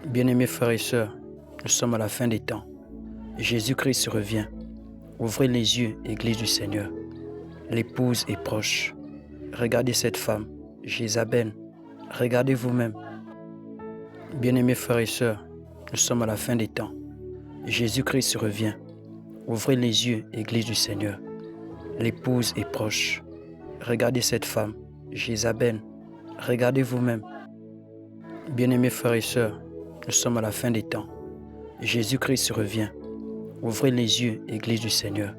Bien-aimés frères et sœurs, nous sommes à la fin des temps. Jésus-Christ revient. Ouvrez les yeux, Église du Seigneur. L'épouse est proche. Regardez cette femme, Jézabel. Regardez vous-même. Bien-aimés frères et sœurs, nous sommes à la fin des temps. Jésus-Christ revient. Ouvrez les yeux, Église du Seigneur. L'épouse est proche. Regardez cette femme, Jézabel. Regardez vous-même. Bien-aimés frères et sœurs, nous sommes à la fin des temps. Jésus-Christ revient. Ouvrez les yeux, Église du Seigneur.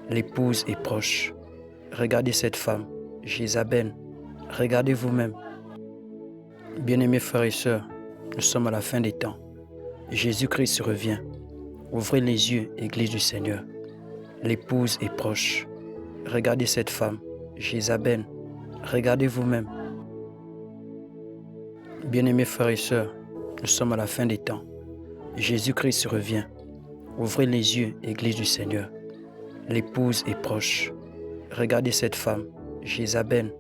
L'épouse est proche. Regardez cette femme, Jézabel. Regardez vous-même. Bien-aimés frères et sœurs, nous sommes à la fin des temps. Jésus-Christ revient. Ouvrez les yeux, Église du Seigneur. L'épouse est proche. Regardez cette femme, Jézabel. Regardez vous-même. Bien-aimés frères et sœurs, nous sommes à la fin des temps. Jésus-Christ revient. Ouvrez les yeux, Église du Seigneur. L'épouse est proche. Regardez cette femme, Jézabel.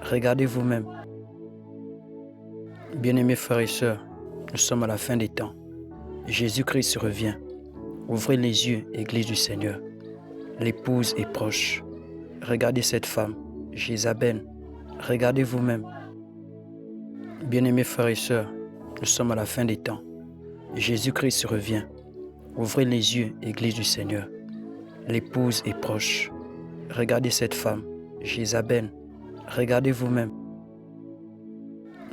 Regardez vous-même. Bien-aimés frères et sœurs, nous sommes à la fin des temps. Jésus-Christ revient. Ouvrez les yeux, Église du Seigneur. L'épouse est proche. Regardez cette femme, Jézabel. Regardez vous-même. Bien-aimés frères et sœurs, nous sommes à la fin des temps. Jésus-Christ revient. Ouvrez les yeux, Église du Seigneur. L'épouse est proche. Regardez cette femme, Jézabel. Regardez vous-même.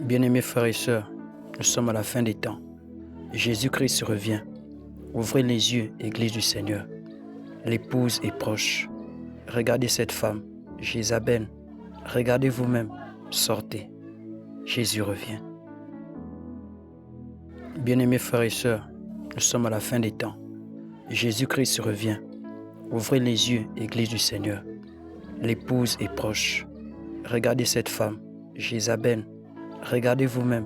Bien-aimés frères et sœurs, nous sommes à la fin des temps. Jésus-Christ revient. Ouvrez les yeux, Église du Seigneur. L'épouse est proche. Regardez cette femme, Jézabel. Regardez vous-même. Sortez. Jésus revient. Bien-aimés frères et sœurs, nous sommes à la fin des temps. Jésus-Christ revient. Ouvrez les yeux, Église du Seigneur. L'épouse est proche. Regardez cette femme, Jézabel. Regardez vous-même.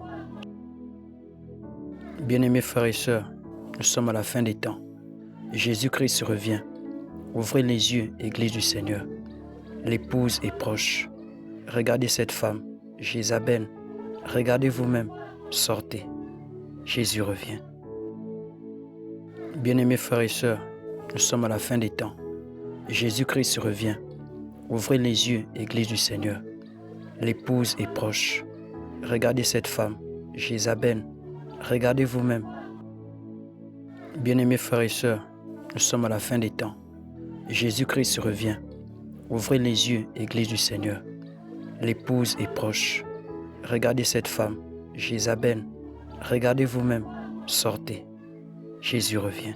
Bien-aimés frères et sœurs, nous sommes à la fin des temps. Jésus-Christ revient. Ouvrez les yeux, Église du Seigneur. L'épouse est proche. Regardez cette femme, Jézabel. Regardez vous-même. Sortez. Jésus revient. Bien-aimés frères et sœurs, nous sommes à la fin des temps. Jésus-Christ revient. Ouvrez les yeux, Église du Seigneur. L'épouse est proche. Regardez cette femme, Jézabel. Regardez vous-même. Bien-aimés frères et sœurs, nous sommes à la fin des temps. Jésus-Christ revient. Ouvrez les yeux, Église du Seigneur. L'épouse est proche. Regardez cette femme, Jézabel. Regardez vous-même. Sortez. Jésus revient.